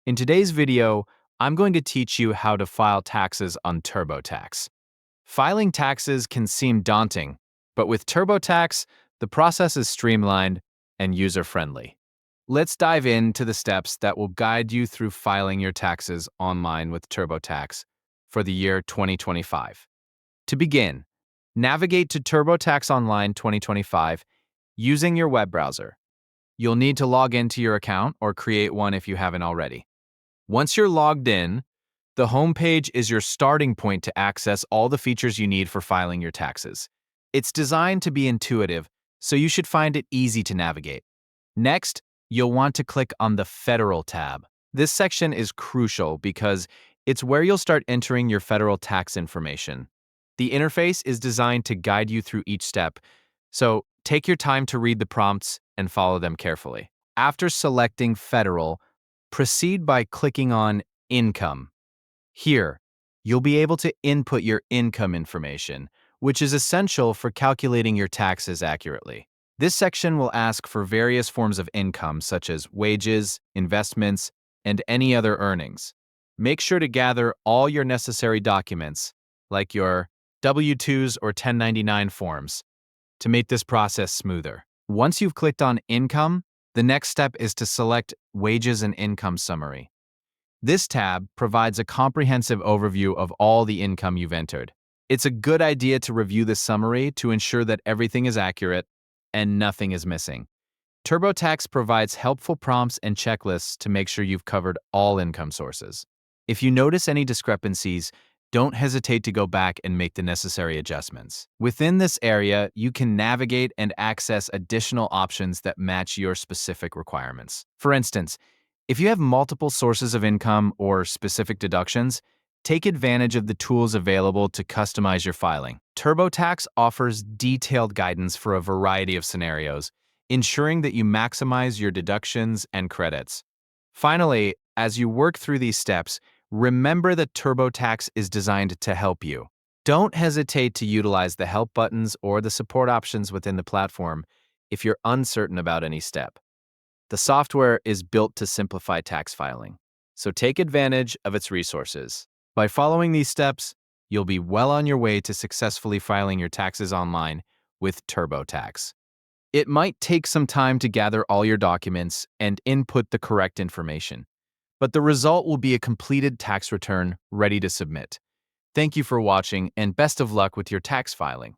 In today's video, I'm going to teach you how to file taxes on TurboTax. Filing taxes can seem daunting, but with TurboTax, the process is streamlined and user-friendly. Let's dive into the steps that will guide you through filing your taxes online with TurboTax for the year 2025. To begin, navigate to TurboTax Online 2025 using your web browser. You'll need to log into your account or create one if you haven't already. Once you're logged in, the homepage is your starting point to access all the features you need for filing your taxes. It's designed to be intuitive, so you should find it easy to navigate. Next, you'll want to click on the Federal tab. This section is crucial because it's where you'll start entering your federal tax information. The interface is designed to guide you through each step, so take your time to read the prompts and follow them carefully. After selecting Federal, proceed by clicking on Income. Here, you'll be able to input your income information, which is essential for calculating your taxes accurately. This section will ask for various forms of income, such as wages, investments, and any other earnings. Make sure to gather all your necessary documents, like your W-2s or 1099 forms, to make this process smoother. Once you've clicked on Income, the next step is to select Wages and Income Summary. This tab provides a comprehensive overview of all the income you've entered. It's a good idea to review the summary to ensure that everything is accurate and nothing is missing. TurboTax provides helpful prompts and checklists to make sure you've covered all income sources. If you notice any discrepancies, don't hesitate to go back and make the necessary adjustments. Within this area, you can navigate and access additional options that match your specific requirements. For instance, if you have multiple sources of income or specific deductions, take advantage of the tools available to customize your filing. TurboTax offers detailed guidance for a variety of scenarios, ensuring that you maximize your deductions and credits. Finally, as you work through these steps, remember that TurboTax is designed to help you. Don't hesitate to utilize the help buttons or the support options within the platform if you're uncertain about any step. The software is built to simplify tax filing, so take advantage of its resources. By following these steps, you'll be well on your way to successfully filing your taxes online with TurboTax. It might take some time to gather all your documents and input the correct information, but the result will be a completed tax return ready to submit. Thank you for watching, and best of luck with your tax filing.